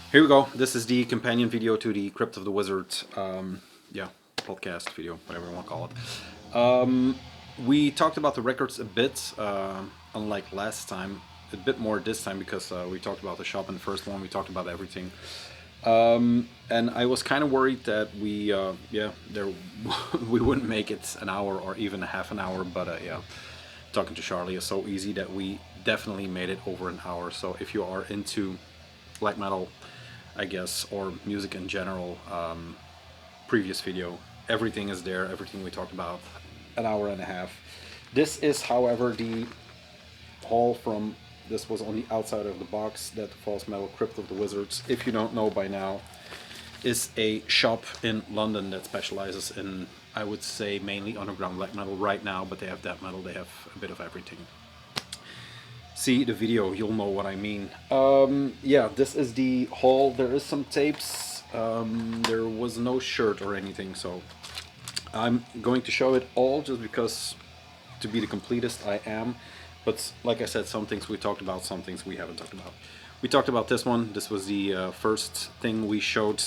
Here we go. This is the companion video to the Crypt of the Wizard, yeah, podcast video, whatever you want to call it. We talked about the records a bit, unlike last time, a bit more this time because we talked about the shop in the first one. We talked about everything, and I was kind of worried that there we wouldn't make it an hour or even a half an hour. But yeah, talking to Charlie is so easy that we definitely made it over an hour. So if you are into black metal, I guess, or music in general, previous video, everything is there, everything we talked about, an hour and a half. This is, however, the haul from, this was on the outside of the box, that False Metal Crypt of the Wizards, if you don't know by now, is a shop in London that specializes in, I would say, mainly underground black metal right now, but they have death metal, they have a bit of everything. See the video, you'll know what I mean. Yeah, this is the haul. There is some tapes. There was no shirt or anything, so I'm going to show it all just because, to be the completest, I am. But like I said, some things we talked about, some things we haven't talked about. We talked about this one. This was the first thing we showed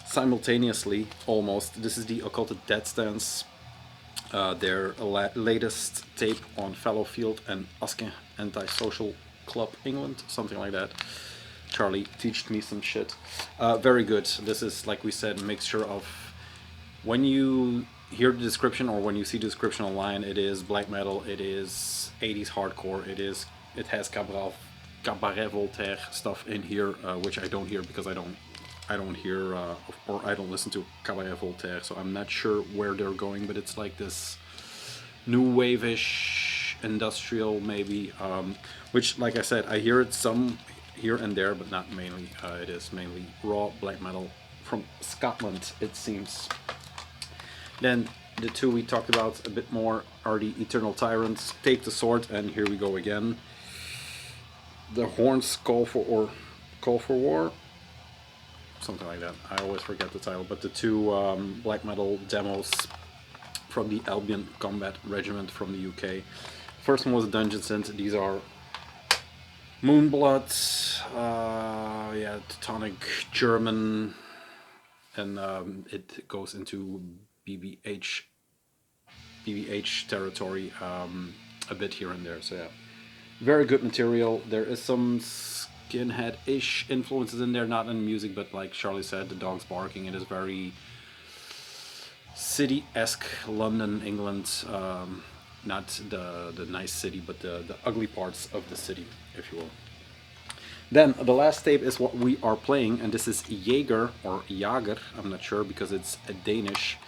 simultaneously, almost. This is the Occult Dead Stance. Their latest tape on Fellowfield and Asghar Antisocial Club England, something like that. Charlie taught me some shit. Very good. This is, like we said, a mixture of, when you hear the description or when you see the description online, it is black metal, it is 80s hardcore, it has cabaret Voltaire stuff in here, which I don't hear because I don't hear or I don't listen to Cabaret Voltaire, so I'm not sure where they're going, but it's like this new wave-ish industrial maybe, which, like I said, I hear it some here and there, but not mainly. It is mainly raw black metal from Scotland, it seems. Then the two we talked about a bit more are the Eternal Tyrants, Take the Sword, and here we go again. The Horns Call for War, something like that. I always forget the title, but the two black metal demos from the Albion Combat Regiment from the UK. First one was Dungeon Synth. These are Moonblood, yeah, Teutonic German, and it goes into BBH territory a bit here and there. So yeah, very good material. There is some skinhead-ish influences in there, not in music, but like Charlie said, the dogs barking. It is very city-esque, London, England. Not the nice city, but the ugly parts of the city, if you will. Then the last tape is what we are playing, and this is Jaeger, or Jager, I'm not sure because it's a Danish.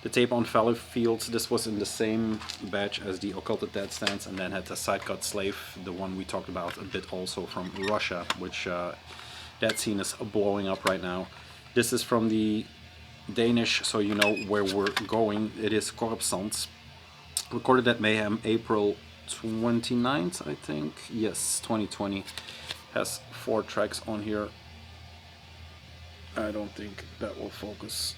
The tape on Fellowfield, this was in the same batch as the Occult Dead Stance, and then had the Sidecut Slave, the one we talked about a bit also from Russia, which that scene is blowing up right now. This is from the Danish, so you know where we're going. It is Corpsant, recorded at Mayhem April 29th, I think. Yes, 2020. Has 4 tracks on here. I don't think that will focus.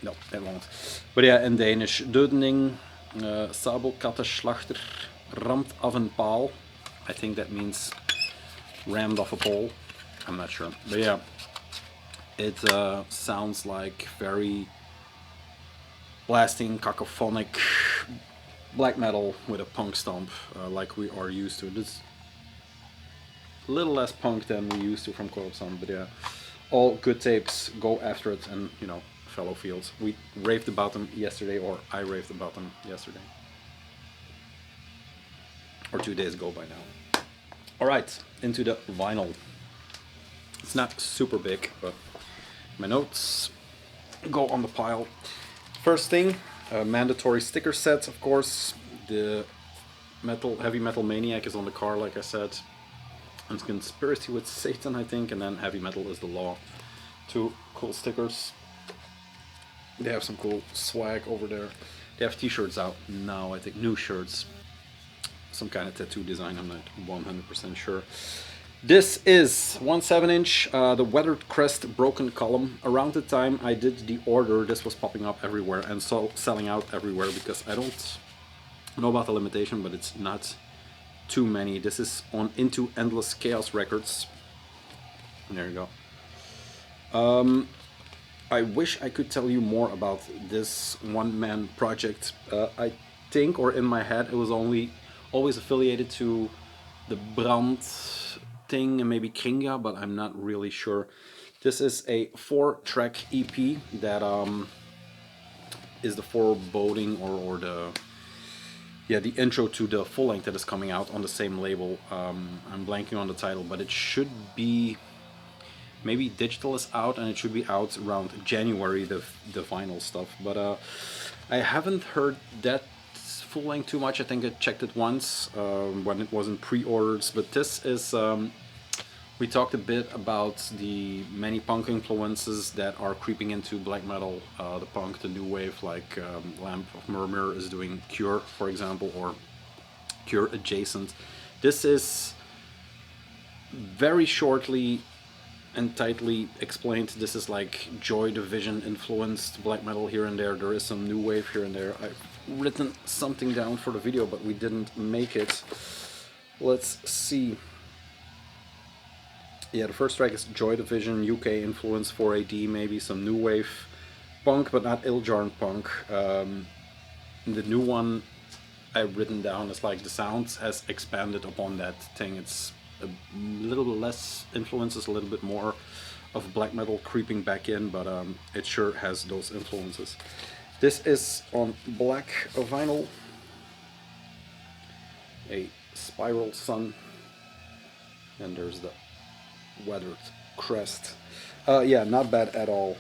No, it won't. But yeah, in Danish, Dödening, Sabelkattenslachter, ramt af een paal. I think that means rammed off a pole. I'm not sure. But yeah, it sounds like very blasting, cacophonic black metal with a punk stomp, like we are used to. This a little less punk than we used to from Corpsant, but yeah, all good tapes. Go after it, and you know, Fellowfields. We raved about them yesterday, or I raved about them yesterday, or 2 days ago by now. All right, into the vinyl. It's not super big, but my notes go on the pile. First thing, mandatory sticker sets, of course. The Heavy Metal Maniac is on the car, like I said. And Conspiracy with Satan, I think, and then Heavy Metal is the Law. 2 cool stickers. They have some cool swag over there. They have t-shirts out now, I think, new shirts. Some kind of tattoo design, I'm not 100% sure. This is 1 7-inch, the Weathered Crest Broken Column. Around the time I did the order, this was popping up everywhere and so selling out everywhere, because I don't know about the limitation, but it's not too many. This is on Into Endless Chaos Records. There you go. I wish I could tell you more about this one-man project. I think, or in my head, it was always affiliated to the Brand thing and maybe Kringa, but I'm not really sure. This is a 4-track EP that is the foreboding or the intro to the full length that is coming out on the same label. I'm blanking on the title, but it should be. Maybe digital is out and it should be out around January, the vinyl stuff. But I haven't heard that full length too much. I think I checked it once when it wasn't pre-orders. But this is, we talked a bit about the many punk influences that are creeping into black metal, the punk, the new wave, like Lamp of Murmur is doing Cure, for example, or Cure adjacent. This is very shortly and tightly explained. This is like Joy Division influenced black metal here and there. There is some new wave here and there. I've written something down for the video, but we didn't make it. Let's see. Yeah, the first track is Joy Division, UK influence, 4AD, maybe some new wave punk, but not Iljarn punk. The new one I've written down is like the sound has expanded upon that thing. It's a little bit less influences, a little bit more of black metal creeping back in, but it sure has those influences. This is on black vinyl, a spiral sun, and there's the weathered crest. Yeah, not bad at all.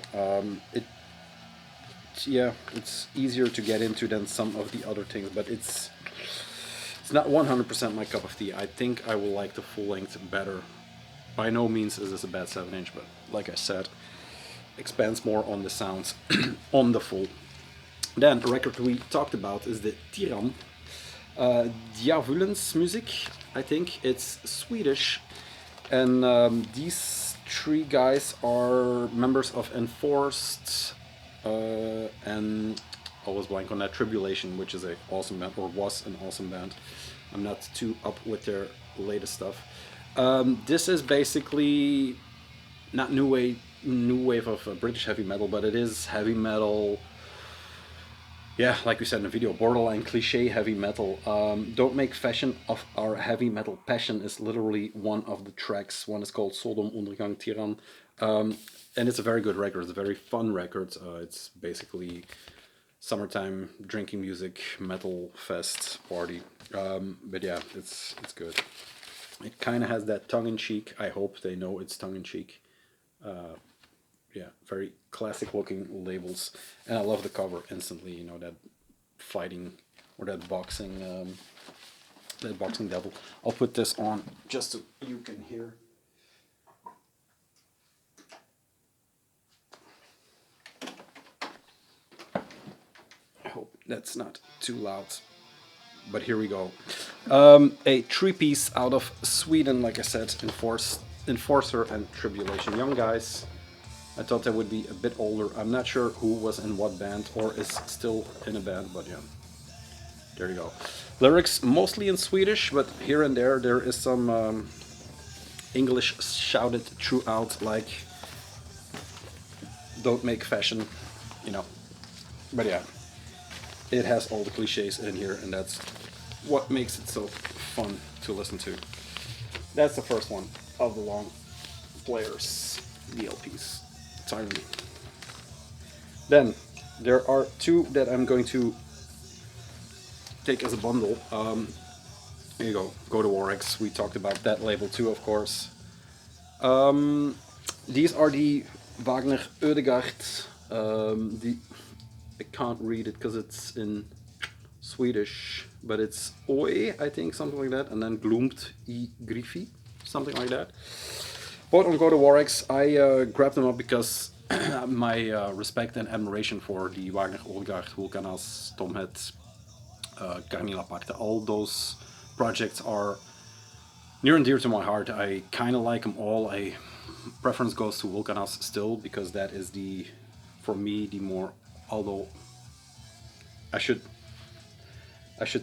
It's easier to get into than some of the other things, but it's not 100% my cup of tea. I think I will like the full length better. By no means is this a bad 7-inch, but like I said, expands more on the sounds on the full. Then the record we talked about is the Tyrann. Diavolence music, I think. It's Swedish. And these three guys are members of Enforced and I was blank on that, Tribulation, which is an awesome band, or was an awesome band. I'm not too up with their latest stuff. This is basically not new wave of British heavy metal, but it is heavy metal. Yeah, like we said in the video, borderline cliche heavy metal. Don't make fashion of our heavy metal passion is literally one of the tracks. One is called Sodom Untergang Tyrann. And it's a very good record. It's a very fun record. It's basically summertime drinking music, metal fest party. But yeah, it's good. It kind of has that tongue-in-cheek. I hope they know it's tongue-in-cheek. Yeah, very classic looking labels, and I love the cover instantly. You know, that fighting or that boxing devil. I'll put this on just so you can hear. I hope that's not too loud. But here we go. A three-piece out of Sweden, like I said, Enforcer and Tribulation. Young guys. I thought they would be a bit older. I'm not sure who was in what band or is still in a band, but yeah. There you go. Lyrics mostly in Swedish, but here and there is some English shouted throughout, like don't make fashion, you know. But yeah, it has all the cliches in here, and that's what makes it so fun to listen to. That's the first one of the long players, the LPs. Tiny. Then there are two that I'm going to take as a bundle. Here you go, Goatowarex. We talked about that label too, of course. These are the Wagner Ödegard. I can't read it because it's in Swedish, but it's Oi, I think, something like that, and then Gloomt I Griffi, something like that. Both on Goatowarex, I grabbed them up because my respect and admiration for the Wagner Ödegard, Vulcanas, Tomhead, Carmilla Pacta, all those projects are near and dear to my heart. I kind of like them all. Preference goes to Vulcanas still, because that is for me, the more, although I should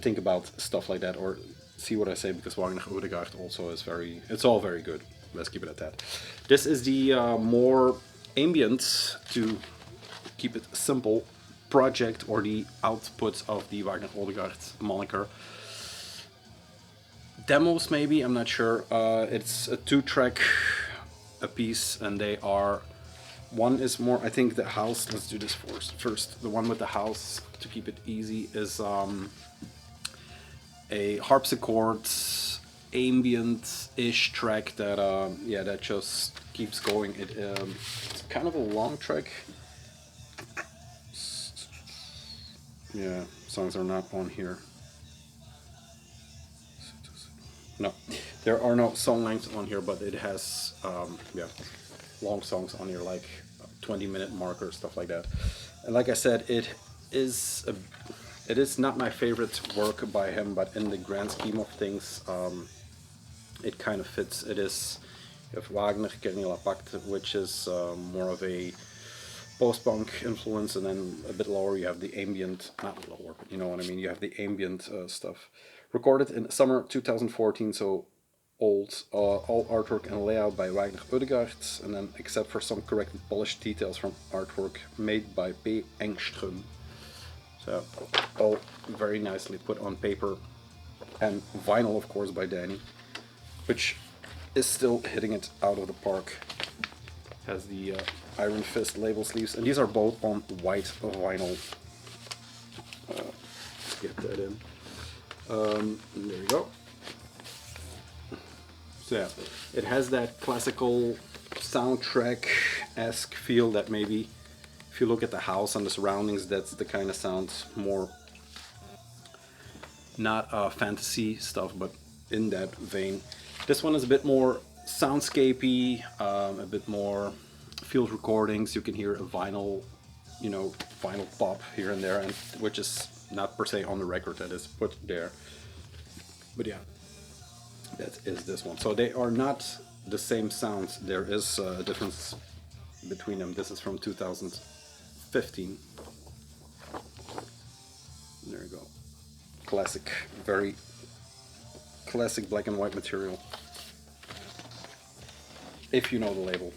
think about stuff like that, or see what I say, because Wagner Ödegard also is it's all very good. let's keep it at that. This is the more ambient, to keep it simple, project or the output of the Wagner Odegaard moniker. Demos maybe, I'm not sure. It's a 2-track a piece, and they are, one is more, I think the house, let's do this first. The one with the house, to keep it easy, is a harpsichord ambient-ish track that yeah, that just keeps going. It's kind of a long track. Yeah, songs are not on here. No, there are no song lengths on here, but it has yeah, long songs on here, like 20-minute marker, stuff like that. And like I said, it is not my favorite work by him, but in the grand scheme of things, it kind of fits. It is, you have Wagner, Kernel Apakt, which is more of a post-punk influence, and then a bit lower you have the ambient, not lower, but you know what I mean, you have the ambient stuff. Recorded in summer 2014, so old. All artwork and layout by Wagner Odegaard, and then except for some corrected polished details from artwork made by P. Engström. So all very nicely put on paper, and vinyl of course by Danny, which is still hitting it out of the park. Has the Iron Fist label sleeves, and these are both on white vinyl. Let's get that in. There we go. So yeah, it has that classical soundtrack-esque feel that maybe, if you look at the house and the surroundings, that's the kind of sound, more not fantasy stuff, but in that vein. This one is a bit more soundscapey, a bit more field recordings. You can hear a vinyl, you know, vinyl pop here and there, and which is not per se on the record, that is put there. But yeah, that is this one. So they are not the same sounds. There is a difference between them. This is from 2015. There you go. Classic, very classic black and white material, if you know the label.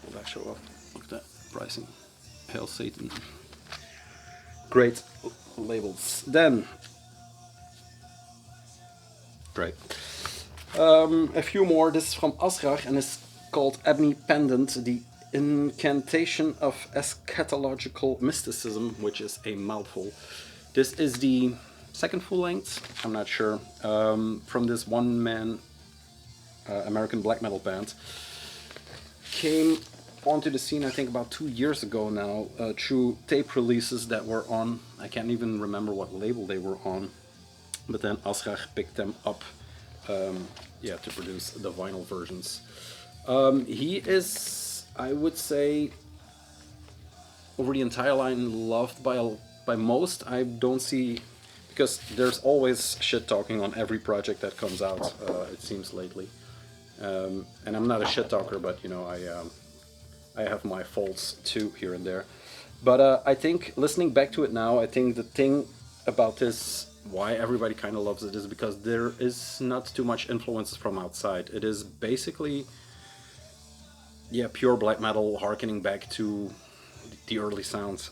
Will that show up? Look at that pricing. Hail Satan. Great labels. Then, great. A few more. This is from Asghar and is called Ebony Pendant, the Incantation of Eschatological Mysticism, which is a mouthful. This is the second full length, I'm not sure, from this one-man American black metal band. Came onto the scene, I think, about 2 years ago now, through tape releases that were on, I can't even remember what label they were on, but then Asghar picked them up, yeah, to produce the vinyl versions. He is, I would say, over the entire line, loved by most. I don't see, because there's always shit talking on every project that comes out, it seems lately. And I'm not a shit talker, but you know, I have my faults too here and there. But I think listening back to it now, I think the thing about this, why everybody kind of loves it, is because there is not too much influences from outside. It is basically, yeah, pure black metal, harkening back to the early sounds.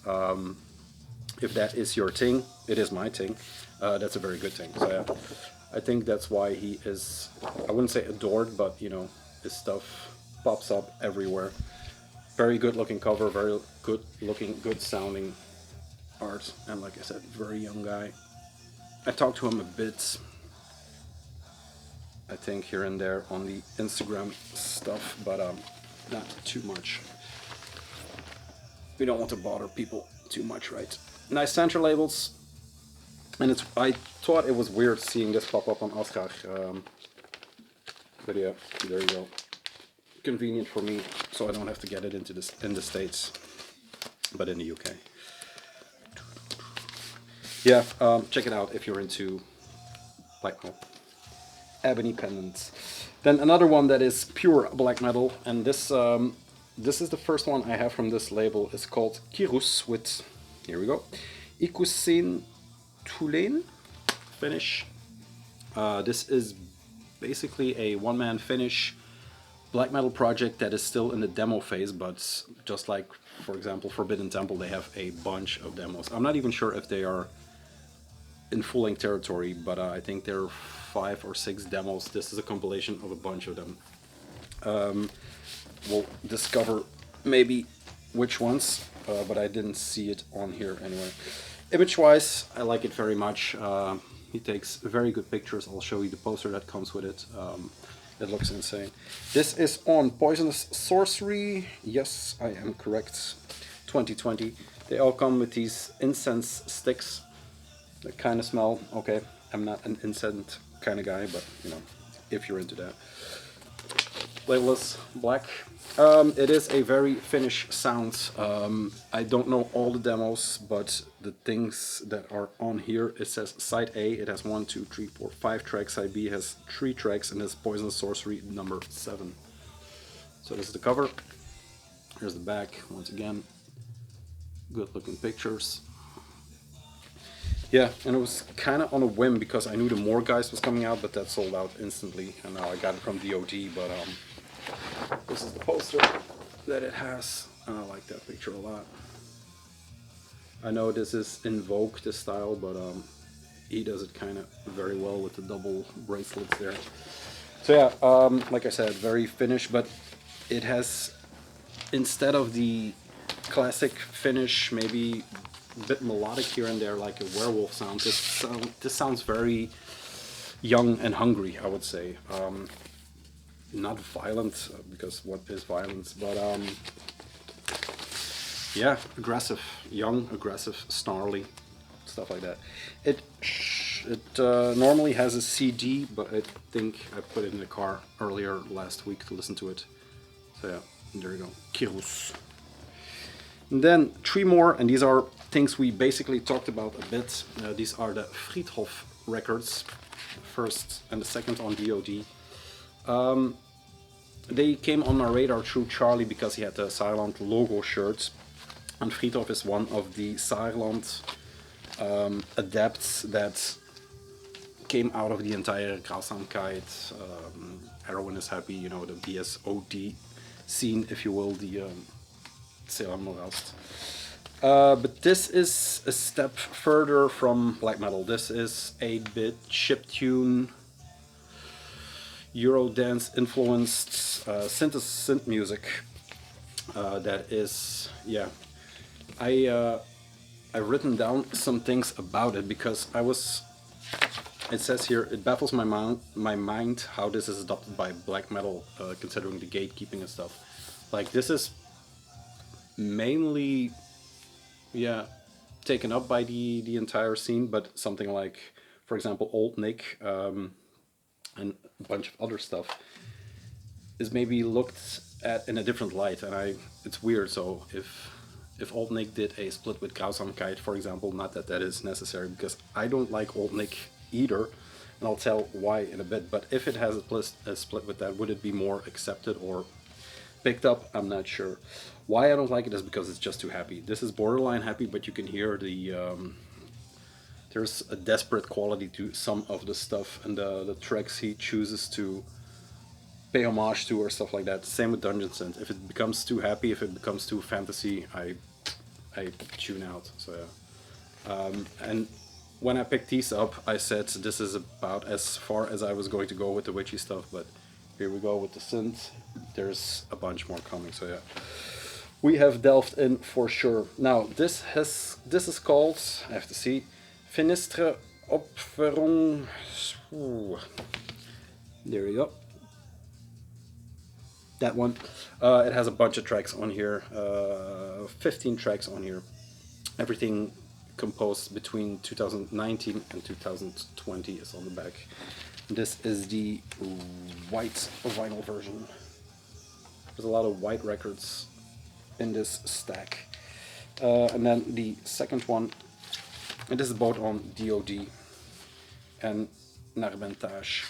If that is your thing, it is my thing. That's a very good thing. So yeah, I think that's why he is, I wouldn't say adored, but you know, his stuff pops up everywhere. Very good looking cover, very good looking, good sounding art, and like I said, very young guy. I talked to him a bit, I think, here and there on the Instagram stuff, but not too much. We don't want to bother people too much, right? Nice center labels, and it's, I thought it was weird seeing this pop up on Asghar, but yeah, there you go. Convenient for me, so I don't have to get it into this in the States, but in the UK. Yeah, check it out if you're into black metal. Ebony Pendants. Then another one that is pure black metal, and this this is the first one I have from this label. It's called Kirus with, here we go, Ikusin Tulen finish. This is basically a one-man finish black metal project that is still in the demo phase, but just like, for example, Forbidden Temple, they have a bunch of demos. I'm not even sure if they are in full-length territory, but I think there are 5 or 6 demos. This is a compilation of a bunch of them. We'll discover maybe which ones, but I didn't see it on here anyway. Image-wise, I like it very much. He takes very good pictures. I'll show you the poster that comes with it. It looks insane. This is on Poisonous Sorcery. Yes, I am correct. 2020. They all come with these incense sticks that kind of smell. Okay, I'm not an incense kind of guy, but you know, if you're into that. Labelless black. It is a very Finnish sound. I don't know all the demos, but the things that are on here, it says side A, it has 1, 2, 3, 4, 5 tracks. Side B has 3 tracks, and it's Poisonous Sorcery number 7. So this is the cover. Here's the back, once again. Good looking pictures. Yeah, and it was kind of on a whim because I knew the More Guys was coming out, but that sold out instantly, and now I got it from DOD, but this is the poster that it has, and I like that picture a lot. I know this is in vogue, this style, but he does it kind of very well with the double bracelets there. So yeah, like I said, very Finnish, but it has, instead of the classic Finnish, maybe a bit melodic here and there, like a werewolf sound. This sounds very young and hungry, I would say. Not violent, because what is violence, but yeah, aggressive, young, aggressive, snarly, stuff like that. It normally has a CD, but I think I put it in the car earlier last week to listen to it. So yeah, there you go, Kirus. And then 3 more, and these are things we basically talked about a bit. These are the Freetop records, first and the second on DOD. They came on my radar through Charlie because he had the Saarland logo shirt, and Freetop is one of the Saarland adepts that came out of the entire Grausamkeit, Everyone is Happy, you know, the BSOD scene, if you will, the Seelenmorast. But this is a step further from black metal. This is 8-bit chiptune, Eurodance influenced synth music that is, yeah, I've written down some things about it because it says here, it baffles my mind how this is adopted by black metal, considering the gatekeeping and stuff. Like, this is mainly, yeah, taken up by the entire scene, but something like, for example, Old Nick, and a bunch of other stuff is maybe looked at in a different light, and it's weird. So if Old Nick did a split with Grausamkeit, for example, not that that is necessary, because I don't like Old Nick either, and I'll tell why in a bit, but if it has a split with that, would it be more accepted or picked up? I'm not sure. Why I don't like it is because it's just too happy. This is borderline happy, but you can hear the there's a desperate quality to some of the stuff, and the tracks he chooses to pay homage to or stuff like that. Same with Dungeon Synth. If it becomes too happy, if it becomes too fantasy, I tune out. So yeah. And when I picked these up, I said this is about as far as I was going to go with the witchy stuff, but here we go with the synth. There's a bunch more coming, so yeah. We have delved in for sure. Now this is called, I have to see, Finistre Opferung. There we go. That one. It has a bunch of tracks on here. 15 tracks on here. Everything composed between 2019 and 2020 is on the back. This is the white vinyl version. There's a lot of white records in this stack. And then the second one, and this is both on DOD and Narbentage.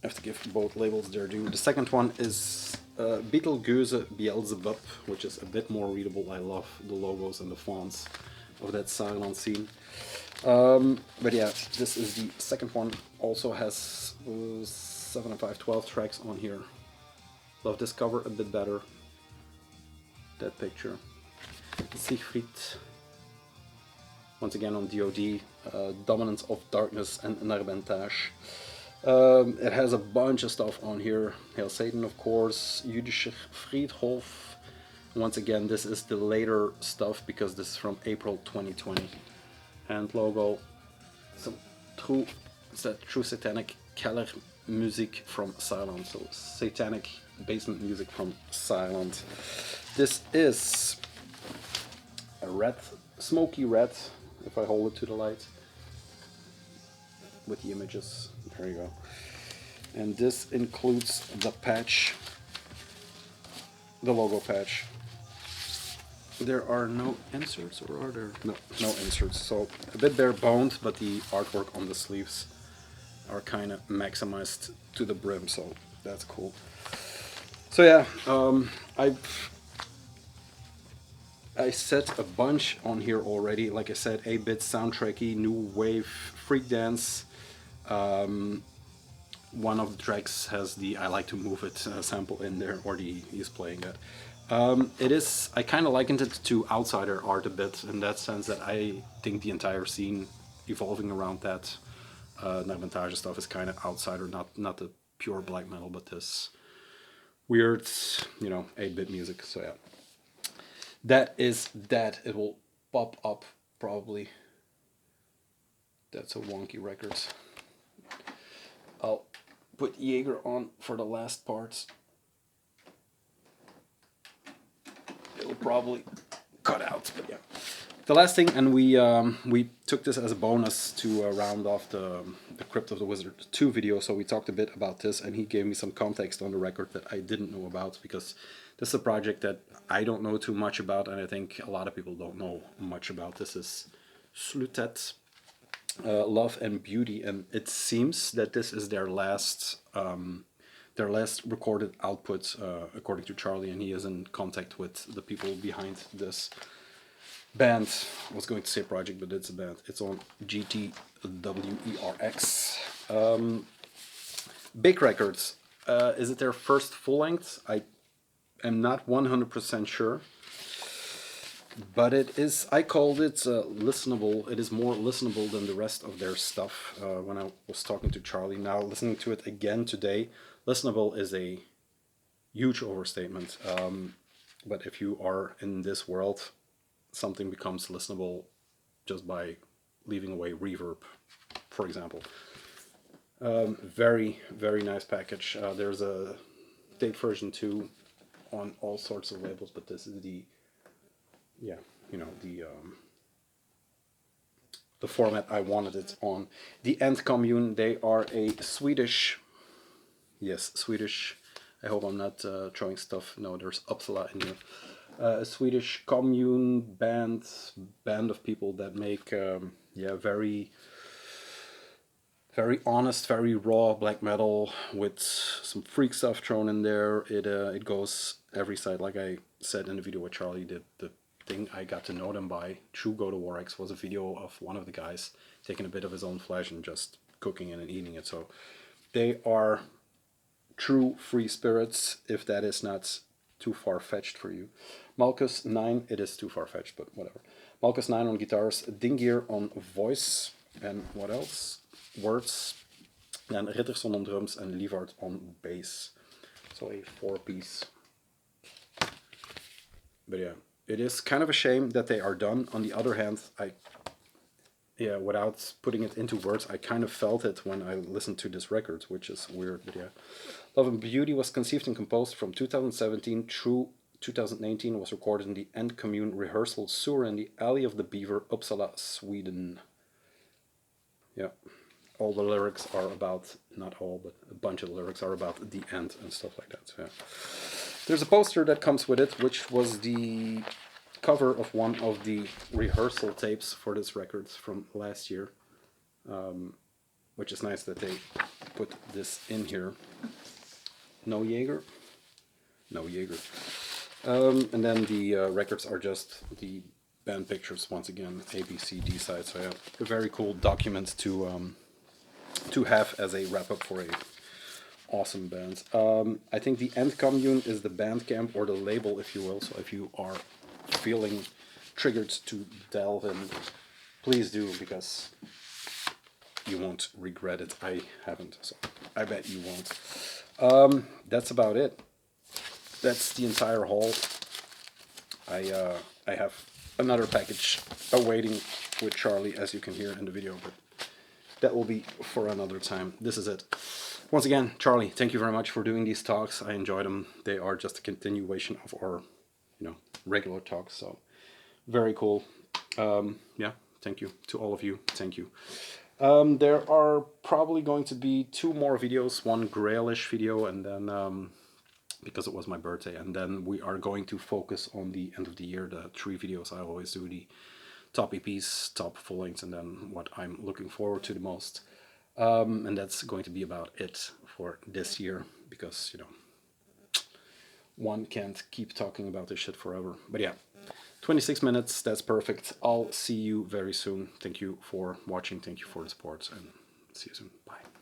I have to give both labels their due. The second one is Betelgeuse Beelzebub, which is a bit more readable. I love the logos and the fonts of that Saarland scene. But yeah, this is the second one. Also has 7 and 5, 12 tracks on here. Love this cover a bit better. That picture. Siegfried. Once again on DoD. Dominance of Darkness and Narbentage. It has a bunch of stuff on here. Hail Satan, of course. Jüdischer Friedhof. Once again, this is the later stuff because this is from April 2020. And logo. Some true satanic Keller music from Silent. So satanic basement music from Silent. This is a red, smoky red, if I hold it to the light. With the images. There you go. And this includes the patch, the logo patch. There are no inserts, or are there? No, no inserts. So a bit bare boned, but the artwork on the sleeves are kind of maximized to the brim, so that's cool. So yeah, I set a bunch on here already. Like I said, 8-bit soundtracky, new wave, freak dance. One of the tracks has the "I Like to Move It" sample in there, or he's playing that. It is. I kind of likened it to outsider art a bit in that sense that I think the entire scene evolving around that Narbentage stuff is kind of outsider, not the pure black metal, but this weird, 8-bit music. So yeah, that is that. It will pop up probably. That's a wonky record. I'll put Jaeger on for the last parts. It'll probably cut out, but yeah. The last thing, and we took this as a bonus to round off the Crypt of the Wizard 2 video, so we talked a bit about this, and he gave me some context on the record that I didn't know about, because this is a project that I don't know too much about, and I think a lot of people don't know much about. This is Slutet, Love and Beauty, and it seems that this is their last recorded output, according to Charlie, and he is in contact with the people behind this band. I was going to say project, but it's a band. It's on GTWERX. Big Records. Is it their first full length? I am not 100% sure. But it is, I called it listenable. It is more listenable than the rest of their stuff when I was talking to Charlie. Now, listening to it again today, listenable is a huge overstatement. But if you are in this world, something becomes listenable just by leaving away reverb, for example. Very, very nice package. There's a tape version 2 on all sorts of labels, but this is the the format I wanted it on. The End Commune, they are a Swedish, yes, Swedish, I hope I'm not throwing stuff, no, there's Uppsala in here. A Swedish commune band of people that make, very, very honest, very raw black metal with some freak stuff thrown in there. It goes every side, like I said in the video with Charlie. The thing I got to know them by through Goatowarex was a video of one of the guys taking a bit of his own flesh and just cooking it and eating it. So they are true free spirits, if that is not too far-fetched for you. Malchus 9, it is too far-fetched, but whatever. Malchus 9 on guitars, Dingir on voice, and what else? Words, and Ritterson on drums, and Lievard on bass. So a 4-piece. But yeah, it is kind of a shame that they are done. On the other hand, without putting it into words, I kind of felt it when I listened to this record, which is weird, but yeah. Love and Beauty was conceived and composed from 2017 through 2019, was recorded in the End Commune rehearsal sewer in the Alley of the Beaver, Uppsala, Sweden. Yeah, all the lyrics are about, not all, but a bunch of the lyrics are about the end and stuff like that, so yeah. There's a poster that comes with it, which was the cover of one of the rehearsal tapes for this record from last year, which is nice that they put this in here. No Jaeger? No Jaeger. And then the records are just the band pictures once again, A, B, C, D side. So yeah, a very cool document to have as a wrap up for a awesome band. I think the End Commune is the Bandcamp or the label, if you will. So if you are feeling triggered to delve in, please do, because you won't regret it. I haven't, so I bet you won't. That's about it. That's the entire haul. I have another package awaiting with Charlie, as you can hear in the video, but that will be for another time. This is it. Once again, Charlie, thank you very much for doing these talks. I enjoy them. They are just a continuation of our, regular talks. So very cool. Yeah, thank you to all of you. Thank you. There are probably going to be 2 more videos, one Grailish video, and then because it was my birthday, and then we are going to focus on the end of the year, the 3 videos I always do, the top EPs, top full lengths, and then what I'm looking forward to the most. And that's going to be about it for this year, because, one can't keep talking about this shit forever. But yeah, 26 minutes, that's perfect. I'll see you very soon. Thank you for watching, thank you for the support, and see you soon. Bye.